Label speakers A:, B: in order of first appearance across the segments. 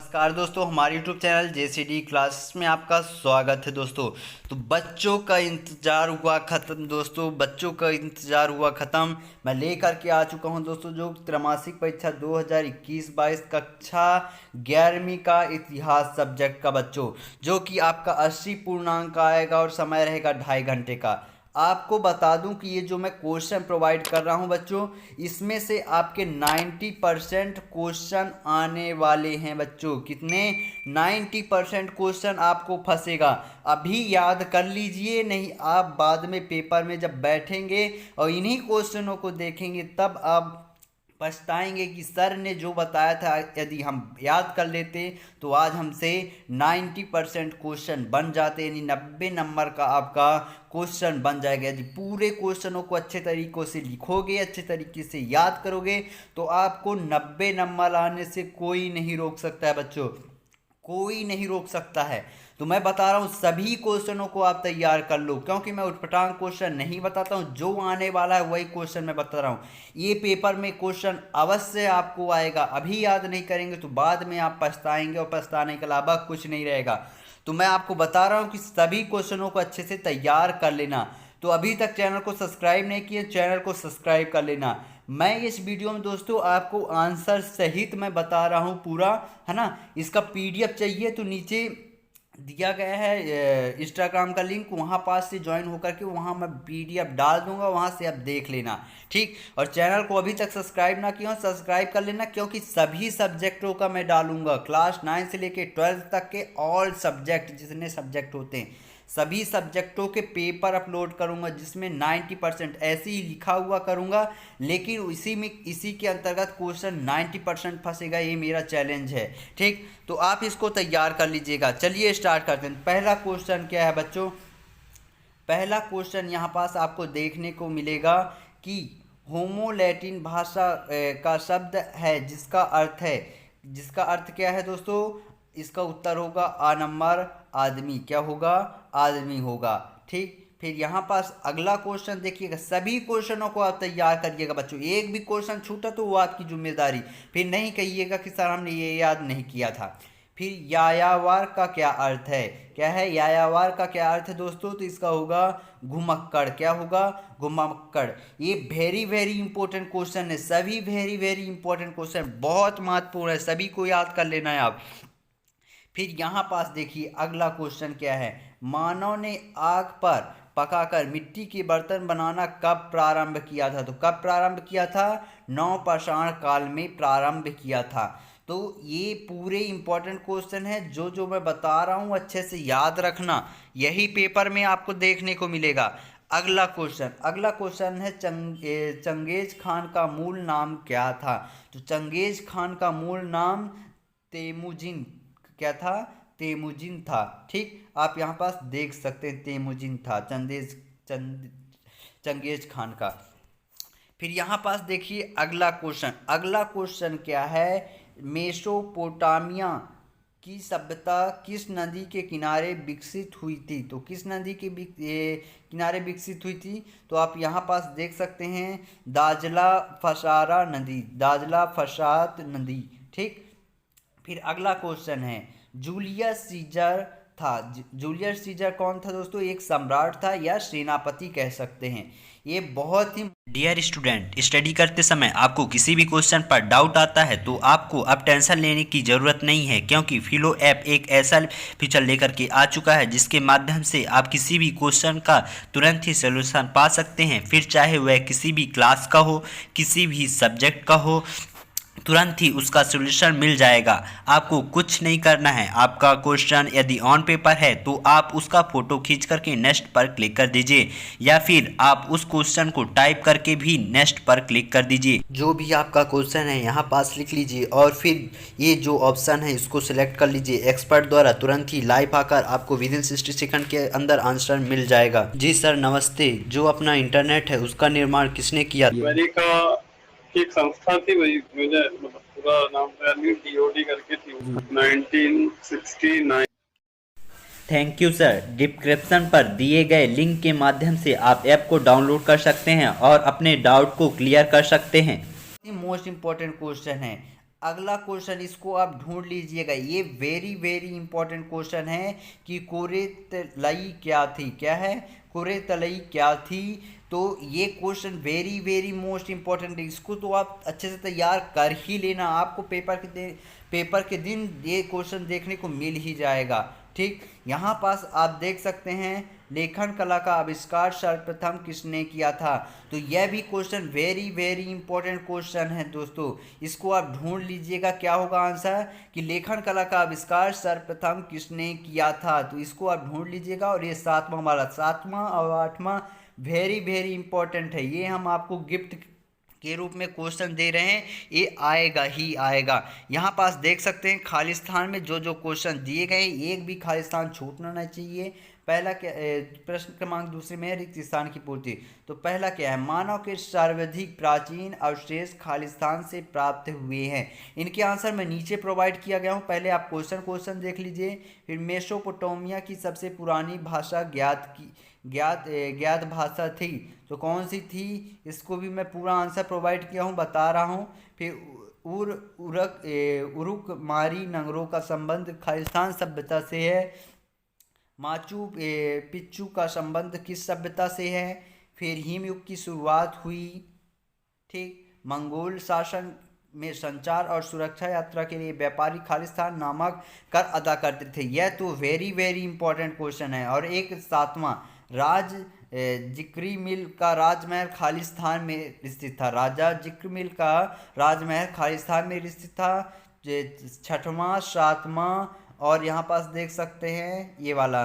A: नमस्कार दोस्तों, हमारे YouTube चैनल JCD क्लास में आपका स्वागत है दोस्तों। तो बच्चों का इंतज़ार हुआ ख़त्म दोस्तों, बच्चों का इंतज़ार हुआ ख़त्म। मैं लेकर के आ चुका हूं दोस्तों जो त्रैमासिक परीक्षा 2021-22 कक्षा 11वीं का इतिहास सब्जेक्ट का बच्चों, जो कि आपका 80 पूर्णांक आएगा और समय रहेगा 2.5 घंटे का। आपको बता दूं कि ये जो मैं क्वेश्चन प्रोवाइड कर रहा हूं बच्चों, इसमें से आपके 90% क्वेश्चन आने वाले हैं बच्चों। कितने? 90% क्वेश्चन आपको फंसेगा। अभी याद कर लीजिए, नहीं आप बाद में पेपर में जब बैठेंगे और इन्हीं क्वेश्चनों को देखेंगे तब आप पछताएंगे कि सर ने जो बताया था यदि हम याद कर लेते तो आज हमसे 90% क्वेश्चन बन जाते, यानी 90 नंबर का आपका क्वेश्चन बन जाएगा। यदि पूरे क्वेश्चनों को अच्छे तरीक़ों से लिखोगे, अच्छे तरीके से याद करोगे तो आपको 90 नंबर आने से कोई नहीं रोक सकता है बच्चों, कोई नहीं रोक सकता है। तो मैं बता रहा हूँ सभी क्वेश्चनों को आप तैयार कर लो, क्योंकि मैं उटपटांग क्वेश्चन नहीं बताता हूँ, जो आने वाला है वही क्वेश्चन मैं बता रहा हूँ। ये पेपर में क्वेश्चन अवश्य आपको आएगा, अभी याद नहीं करेंगे तो बाद में आप पछताएंगे और पछताने के अलावा कुछ नहीं रहेगा। तो मैं आपको बता रहा हूँ कि सभी क्वेश्चनों को अच्छे से तैयार कर लेना। तो अभी तक चैनल को सब्सक्राइब नहीं किए, चैनल को सब्सक्राइब कर लेना। मैं इस वीडियो में दोस्तों आपको आंसर सहित मैं बता रहा हूँ पूरा, है ना। इसका पीडीएफ चाहिए तो नीचे दिया गया है इंस्टाग्राम का लिंक, वहाँ पास से ज्वाइन होकर के वहाँ मैं पीडीएफ डाल दूंगा, वहाँ से आप देख लेना, ठीक। और चैनल को अभी तक सब्सक्राइब ना किया हो सब्सक्राइब कर लेना, क्योंकि सभी सब्जेक्टों का मैं डालूंगा, क्लास 9 से लेके 12 तक के ऑल सब्जेक्ट, जितने सब्जेक्ट होते हैं सभी सब्जेक्टों के पेपर अपलोड करूंगा, जिसमें 90% ऐसे ही लिखा हुआ करूंगा, लेकिन इसी के अंतर्गत क्वेश्चन 90% फंसेगा, ये मेरा चैलेंज है, ठीक। तो आप इसको तैयार कर लीजिएगा। चलिए स्टार्ट करते हैं। पहला क्वेश्चन क्या है बच्चों? पहला क्वेश्चन यहाँ पास आपको देखने को मिलेगा कि होमो लैटिन भाषा का शब्द है जिसका अर्थ क्या है दोस्तों? इसका उत्तर होगा आ नंबर आदमी। क्या होगा? आदमी होगा, ठीक। फिर यहाँ पास अगला क्वेश्चन देखिएगा, सभी क्वेश्चनों को आप तैयार करिएगा बच्चों, एक भी क्वेश्चन छूटा तो वो आपकी जिम्मेदारी, फिर नहीं कहिएगा कि सर हमने ये याद नहीं किया था। फिर यायावर का क्या अर्थ है? क्या है यायावर का क्या अर्थ है दोस्तों? तो इसका होगा घुमक्कड़। क्या होगा? घुमक्कड़। ये वेरी वेरी इंपॉर्टेंट क्वेश्चन है, सभी वेरी वेरी इंपॉर्टेंट क्वेश्चन, बहुत महत्वपूर्ण है, सभी को याद कर लेना है आप। फिर यहाँ पास देखिए अगला क्वेश्चन क्या है, मानव ने आग पर पकाकर मिट्टी के बर्तन बनाना कब प्रारंभ किया था? तो कब प्रारंभ किया था? नवपाषाण काल में प्रारंभ किया था। तो ये पूरे इंपॉर्टेंट क्वेश्चन है, जो जो मैं बता रहा हूँ अच्छे से याद रखना, यही पेपर में आपको देखने को मिलेगा। अगला क्वेश्चन है चंगेज खान का मूल नाम क्या था? तो चंगेज खान का मूल नाम तेमुजिन क्या था? तेमुजिन था, ठीक। आप यहाँ पास देख सकते हैं तेमुजिन था चंगेज खान का। फिर यहाँ पास देखिए अगला क्वेश्चन क्या है, मेसोपोटामिया की सभ्यता किस नदी के किनारे विकसित हुई थी? तो किस नदी के किनारे विकसित हुई थी? तो आप यहाँ पास देख सकते हैं दाजला फसात नदी, ठीक। फिर अगला क्वेश्चन है जूलियस सीजर कौन था दोस्तों? एक सम्राट था या सेनापति कह सकते हैं। ये बहुत ही डियर स्टूडेंट, स्टडी करते समय आपको किसी भी क्वेश्चन पर डाउट आता है तो आपको अब टेंशन लेने की ज़रूरत नहीं है, क्योंकि फिलो ऐप एक ऐसा फीचर लेकर के आ चुका है जिसके माध्यम से आप किसी भी क्वेश्चन का तुरंत ही सोल्यूशन पा सकते हैं, फिर चाहे वह किसी भी क्लास का हो, किसी भी सब्जेक्ट का हो, तुरंत ही उसका सॉल्यूशन मिल जाएगा। आपको कुछ नहीं करना है, आपका क्वेश्चन यदि ऑन पेपर है तो आप उसका फोटो खींच करके नेक्स्ट पर क्लिक कर दीजिए, या फिर आप उस क्वेश्चन को टाइप करके भी नेक्स्ट पर क्लिक कर दीजिए। जो भी आपका क्वेश्चन है यहाँ पास लिख लीजिए और फिर ये जो ऑप्शन है इसको सिलेक्ट कर लीजिए। एक्सपर्ट द्वारा तुरंत ही लाइव आकर आपको विदिन 60 सेकंड के अंदर आंसर मिल जाएगा। जी सर नमस्ते, जो अपना इंटरनेट है उसका निर्माण किसने किया?
B: एक संस्था थी, वही मुझे पूरा नाम नहीं, टीओडी करके थी, 1969।
A: Thank you sir. डिस्क्रिप्शन पर दिए गए लिंक के माध्यम से आप ऐप को डाउनलोड कर सकते हैं और अपने डाउट को क्लियर कर सकते हैं। मोस्ट इम्पोर्टेंट क्वेश्चन है, अगला क्वेश्चन इसको आप ढूंढ लीजिएगा, ये वेरी वेरी इंपॉर्टेंट क्वेश्चन है कि कुरेतलई क्या थी। क्या है? कुरेतलई क्या थी। तो ये question very very most important है, इसको तो आप अच्छे से तैयार कर ही लेना, आपको पेपर के दिन ये क्वेश्चन देखने को मिल ही जाएगा। ठीक, यहाँ पास आप देख सकते हैं लेखन कला का आविष्कार सर्वप्रथम किसने किया था। तो यह भी question very very important question है दोस्तों, इसको आप ढूंढ लीजिएगा क्या होगा आंसर, कि लेखन कला का आविष्कार सर्वप्रथम किसने किया था। तो इसको आप ढूंढ लीजिएगा। और ये सातवां वाला, सातवां और आठवां वेरी वेरी इंपॉर्टेंट है, ये हम आपको गिफ्ट के रूप में क्वेश्चन दे रहे हैं, ये आएगा ही आएगा। यहाँ पास देख सकते हैं खालिस्तान में जो जो क्वेश्चन दिए गए, एक भी खालिस्तान छूटना नहीं चाहिए। पहला क्या, प्रश्न क्रमांक दूसरे में है रिक्त स्थान की पूर्ति। तो पहला क्या है, मानव के सर्वाधिक प्राचीन अवशेष खालिस्तान से प्राप्त हुए हैं। इनके आंसर मैं नीचे प्रोवाइड किया गया हूँ, पहले आप क्वेश्चन देख लीजिए। फिर मेसोपोटामिया की सबसे पुरानी भाषा ज्ञात भाषा थी, तो कौन सी थी, इसको भी मैं पूरा आंसर प्रोवाइड किया हूँ, बता रहा हूँ। फिर उरुक मारी नगरों का संबंध खालिस्तान सभ्यता से है। माचू पिच्चू का संबंध किस सभ्यता से है। फिर हिमयुग की शुरुआत हुई। ठीक, मंगोल शासन में संचार और सुरक्षा यात्रा के लिए व्यापारी खालिस्तान नामक कर अदा करते थे। यह तो वेरी वेरी इंपॉर्टेंट क्वेश्चन है। और एक सातवां, जिक्री मिल का राजमहल खालिस्तान में स्थित था। राजा जिक्र मिल का राजमहल खालिस्तान में स्थित था। छठवां, सातवां, और यहाँ पास देख सकते हैं ये वाला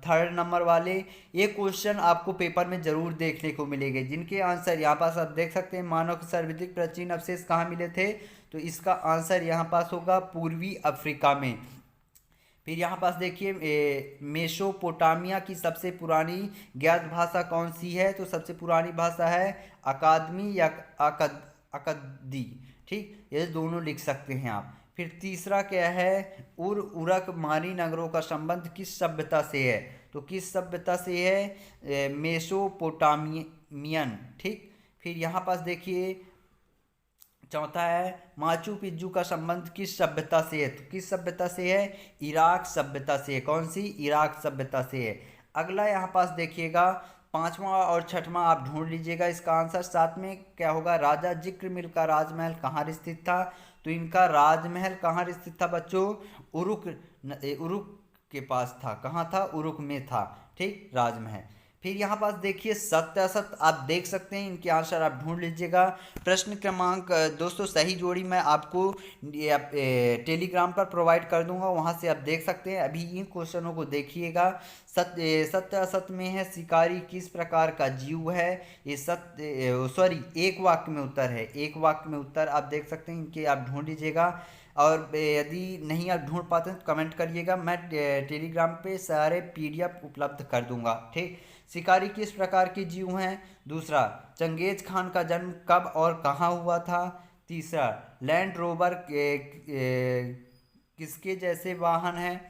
A: थर्ड नंबर वाले, ये क्वेश्चन आपको पेपर में जरूर देखने को मिलेंगे, जिनके आंसर यहाँ पास आप देख सकते हैं। मानव के सर्वाधिक प्राचीन अवशेष कहाँ मिले थे, तो इसका आंसर यहाँ पास होगा पूर्वी अफ्रीका में। फिर यहाँ पास देखिए मेसोपोटामिया की सबसे पुरानी ज्ञात भाषा कौन सी है, तो सबसे पुरानी भाषा है अकादमी या अकद्दी। ठीक, ये दोनों लिख सकते हैं आप। फिर तीसरा क्या है, उरक मारी नगरों का संबंध किस सभ्यता से है, तो किस सभ्यता से है, मेसोपोटामियन। ठीक, फिर यहाँ पास देखिए चौथा है माचू पिच्चू का संबंध किस सभ्यता से है, तो किस सभ्यता से है, इराक सभ्यता से है। कौन सी, इराक सभ्यता से है। अगला यहाँ पास देखिएगा पांचवा और छठवां आप ढूंढ लीजिएगा इसका आंसर। साथ में क्या होगा, राजा जिक्र मिल का राजमहल कहाँ स्थित था, तो इनका राजमहल कहाँ स्थित था बच्चों, उरुक के पास था। कहाँ था, उरुक में था। ठीक, राजमहल। फिर यहाँ पास देखिए सत्य असत्य आप देख सकते हैं, इनके आंसर आप ढूंढ लीजिएगा। प्रश्न क्रमांक दोस्तों सही जोड़ी मैं आपको टेलीग्राम पर प्रोवाइड कर दूंगा, वहाँ से आप देख सकते हैं। अभी इन क्वेश्चनों को देखिएगा। सत्य असत्य में है शिकारी किस प्रकार का जीव है, ये एक वाक्य में उत्तर है, एक वाक्य में उत्तर आप देख सकते हैं, इनके आप ढूंढ लीजिएगा। और यदि नहीं आप ढूंढ पाते हैं तो कमेंट करिएगा, मैं टेलीग्राम पे सारे PDF उपलब्ध कर दूंगा। ठीक, शिकारी किस प्रकार के जीव हैं। दूसरा, चंगेज खान का जन्म कब और कहाँ हुआ था। तीसरा, लैंड रोवर किसके जैसे वाहन है।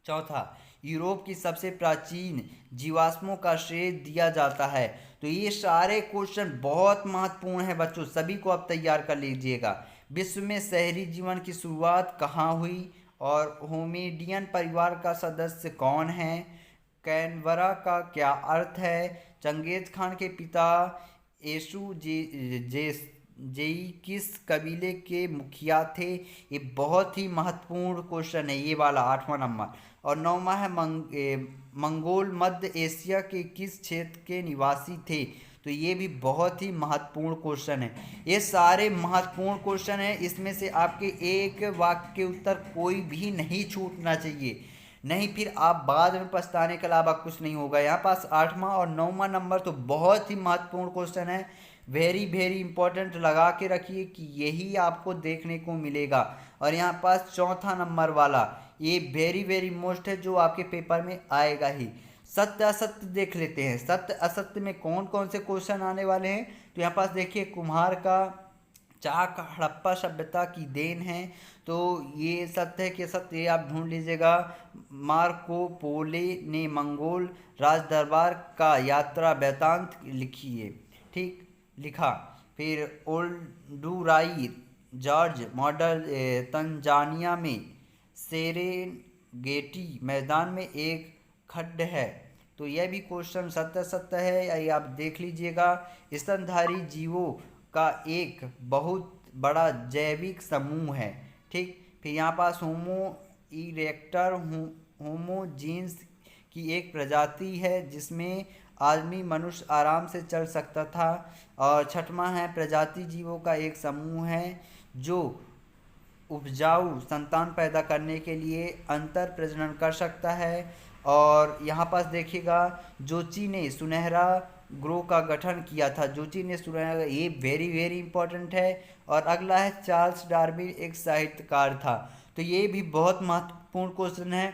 A: चौथा, यूरोप की सबसे प्राचीन जीवाश्मों का श्रेय दिया जाता है। तो ये सारे क्वेश्चन बहुत महत्वपूर्ण है बच्चों, सभी को आप तैयार कर लीजिएगा। विश्व में शहरी जीवन की शुरुआत कहाँ हुई, और होमिडियन परिवार का सदस्य कौन है। कैनबरा का क्या अर्थ है। चंगेज खान के पिता येसु जेई किस कबीले के मुखिया थे। ये बहुत ही महत्वपूर्ण क्वेश्चन है ये वाला, 8वां नंबर। और 9वां है मंगोल मध्य एशिया के किस क्षेत्र के निवासी थे। तो ये भी बहुत ही महत्वपूर्ण क्वेश्चन है। ये सारे महत्वपूर्ण क्वेश्चन हैं, इसमें से आपके एक वाक्य के उत्तर कोई भी नहीं छूटना चाहिए, नहीं फिर आप बाद में पछताने के अलावा कुछ नहीं होगा। यहाँ पास 8वां और 9वां नंबर तो बहुत ही महत्वपूर्ण क्वेश्चन है, वेरी वेरी इंपॉर्टेंट, लगा के रखिए कि यही आपको देखने को मिलेगा। और यहाँ पास चौथा नंबर वाला ये वेरी वेरी मोस्ट है, जो आपके पेपर में आएगा ही। सत्य असत्य देख लेते हैं, सत्य असत्य में कौन कौन से क्वेश्चन आने वाले हैं। तो यहाँ पास देखिए कुम्हार का चाक हड़प्पा सभ्यता की देन है, तो ये सत्य है कि सत्य, ये आप ढूंढ लीजिएगा। मार्को पोले ने मंगोल राज दरबार का यात्रा वृत्तांत लिखिए। ठीक, लिखा। फिर ओल्डुराई जॉर्ज मॉडल तंजानिया में सेरेंगेटी मैदान में एक खड्ड है। तो यह भी क्वेश्चन सत्य सत्य है, ये आप देख लीजिएगा। स्तनधारी जीवों का एक बहुत बड़ा जैविक समूह है। ठीक, फिर यहाँ पास होमो इरेक्टर होमो जीन्स की एक प्रजाति है जिसमें आदमी मनुष्य आराम से चल सकता था। और छठवां है प्रजाति जीवों का एक समूह है जो उपजाऊ संतान पैदा करने के लिए अंतर प्रजनन कर सकता है। और यहाँ पास देखिएगा जोची ने सुनहरा ग्रोह का गठन किया था। जोची ने सुनहरा, ये वेरी वेरी इंपॉर्टेंट है। और अगला है चार्ल्स डार्विन एक साहित्यकार था। तो ये भी बहुत महत्वपूर्ण क्वेश्चन है,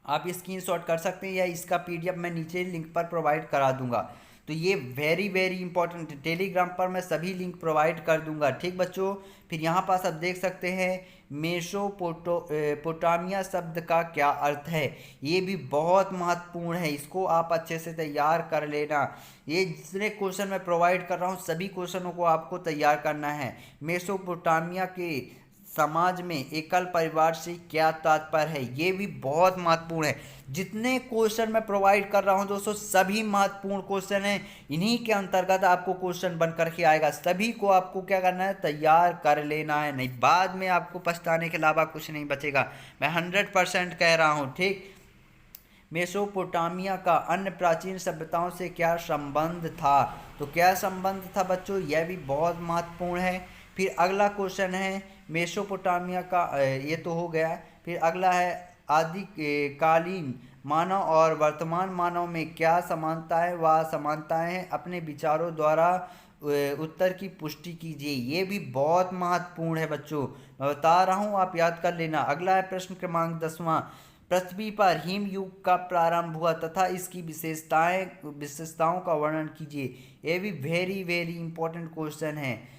A: आप स्क्रीनशॉट कर सकते हैं या इसका पीडीएफ मैं नीचे लिंक पर प्रोवाइड करा दूंगा। तो ये वेरी वेरी इंपॉर्टेंट है, टेलीग्राम पर मैं सभी लिंक प्रोवाइड कर दूंगा। ठीक बच्चों, फिर यहाँ पास आप देख सकते हैं मेसोपोटामिया शब्द का क्या अर्थ है। ये भी बहुत महत्वपूर्ण है, इसको आप अच्छे से तैयार कर लेना। ये जितने क्वेश्चन मैं प्रोवाइड कर रहा हूँ सभी क्वेश्चनों को आपको तैयार करना है। मेसोपोटामिया के समाज में एकल परिवार से क्या तात्पर्य है, ये भी बहुत महत्वपूर्ण है। जितने क्वेश्चन मैं प्रोवाइड कर रहा हूं दोस्तों सभी महत्वपूर्ण क्वेश्चन हैं, इन्हीं के अंतर्गत आपको क्वेश्चन बन करके आएगा। सभी को आपको क्या करना है, तैयार कर लेना है, नहीं बाद में आपको पछताने के अलावा कुछ नहीं बचेगा, मैं 100% कह रहा हूँ। ठीक, मेसोपोटामिया का अन्य प्राचीन सभ्यताओं से क्या संबंध था। तो क्या संबंध था बच्चों, यह भी बहुत महत्वपूर्ण है। फिर अगला क्वेश्चन है मेसोपोटामिया का, ये तो हो गया। फिर अगला है आदिकालीन मानव और वर्तमान मानव में क्या समानताएं व असमानताएं हैं, अपने विचारों द्वारा उत्तर की पुष्टि कीजिए। ये भी बहुत महत्वपूर्ण है बच्चों, मैं बता रहा हूँ, आप याद कर लेना। अगला है प्रश्न क्रमांक 10वां, पृथ्वी पर हिम युग का प्रारंभ हुआ तथा इसकी विशेषताओं का वर्णन कीजिए। ये भी वेरी वेरी इंपॉर्टेंट क्वेश्चन है।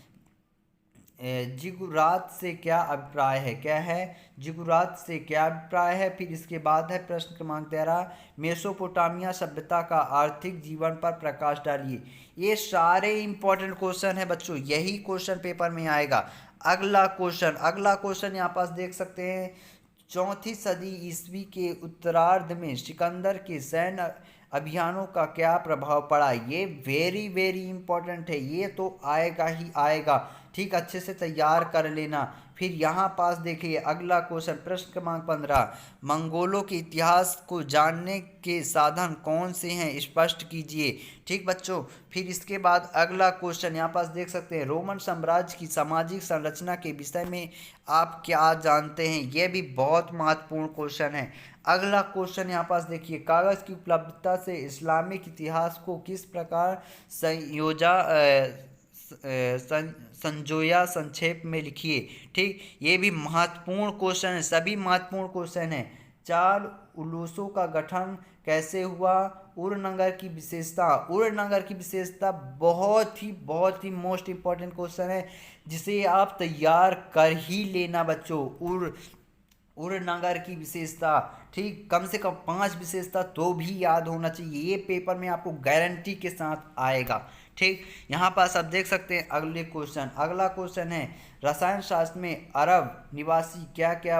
A: जिगुरात से क्या अभिप्राय है, क्या है, जिगुरात से क्या अभिप्राय है। फिर इसके बाद है प्रश्न क्रमांक 13, मेसोपोटामिया सभ्यता का आर्थिक जीवन पर प्रकाश डालिए। ये सारे इंपॉर्टेंट क्वेश्चन है बच्चों, यही क्वेश्चन पेपर में आएगा। अगला क्वेश्चन यहाँ पास देख सकते हैं, 4वीं सदी ईस्वी के उत्तरार्ध में सिकंदर के सैन्य अभियानों का क्या प्रभाव पड़ा। ये वेरी वेरी इंपॉर्टेंट है, ये तो आएगा ही आएगा। ठीक, अच्छे से तैयार कर लेना। फिर यहाँ पास देखिए अगला क्वेश्चन प्रश्न क्रमांक 15, मंगोलों के इतिहास को जानने के साधन कौन से हैं, स्पष्ट कीजिए। ठीक बच्चों, फिर इसके बाद अगला क्वेश्चन यहाँ पास देख सकते हैं, रोमन साम्राज्य की सामाजिक संरचना के विषय में आप क्या जानते हैं। यह भी बहुत महत्वपूर्ण क्वेश्चन है। अगला क्वेश्चन यहाँ पास देखिए, कागज़ की उपलब्धता से इस्लामिक इतिहास को किस प्रकार संजोया संक्षेप में लिखिए। ठीक, ये भी महत्वपूर्ण क्वेश्चन है, सभी महत्वपूर्ण क्वेश्चन है। 4 उलूसों का गठन कैसे हुआ, उरनगर की विशेषता बहुत ही मोस्ट इंपॉर्टेंट क्वेश्चन है, जिसे आप तैयार कर ही लेना बच्चों। उरनगर की विशेषता, ठीक, कम से कम 5 विशेषता तो भी याद होना चाहिए, ये पेपर में आपको गारंटी के साथ आएगा। ठीक, यहाँ पास आप देख सकते हैं अगला क्वेश्चन है, रसायन शास्त्र में अरब निवासी क्या क्या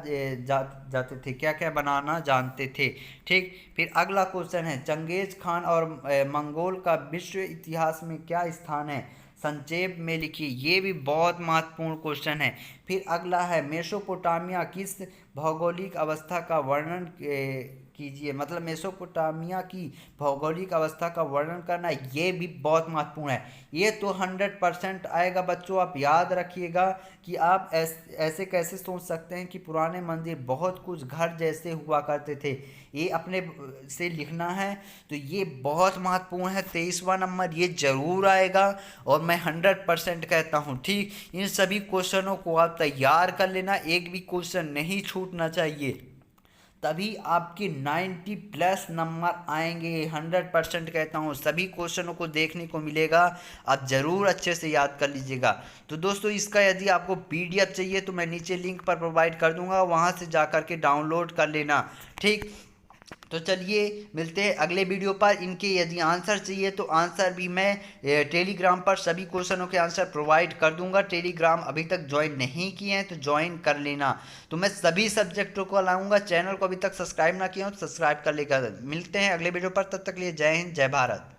A: जाते थे, क्या क्या बनाना जानते थे। ठीक, फिर अगला क्वेश्चन है, चंगेज खान और मंगोल का विश्व इतिहास में क्या स्थान है, संक्षेप में लिखिए। ये भी बहुत महत्वपूर्ण क्वेश्चन है। फिर अगला है, मेसोपोटामिया किस भौगोलिक अवस्था का वर्णन कीजिए, मतलब मेसोपोटामिया की भौगोलिक अवस्था का वर्णन करना, ये भी बहुत महत्वपूर्ण है। ये तो 100% आएगा बच्चों, आप याद रखिएगा कि आप ऐसे कैसे सोच सकते हैं कि पुराने मंदिर बहुत कुछ घर जैसे हुआ करते थे, ये अपने से लिखना है। तो ये बहुत महत्वपूर्ण है, 23वां नंबर ये जरूर आएगा और मैं 100% कहता हूँ। ठीक, इन सभी क्वेश्चनों को आप तैयार कर लेना, एक भी क्वेश्चन नहीं छूटना चाहिए, तभी आपके 90+ नंबर आएंगे। 100% कहता हूँ, सभी क्वेश्चनों को देखने को मिलेगा, आप ज़रूर अच्छे से याद कर लीजिएगा। तो दोस्तों, इसका यदि आपको पीडीएफ चाहिए तो मैं नीचे लिंक पर प्रोवाइड कर दूंगा, वहाँ से जा कर के डाउनलोड कर लेना। ठीक, तो चलिए मिलते हैं अगले वीडियो पर। इनके यदि आंसर चाहिए तो आंसर भी मैं टेलीग्राम पर सभी क्वेश्चनों के आंसर प्रोवाइड कर दूंगा। टेलीग्राम अभी तक ज्वाइन नहीं किए हैं तो ज्वाइन कर लेना। तो मैं सभी सब्जेक्टों को लाऊंगा। चैनल को अभी तक सब्सक्राइब ना किया हो तो सब्सक्राइब कर लेकर। मिलते हैं अगले वीडियो पर, तब तक के लिए जय हिंद जय भारत।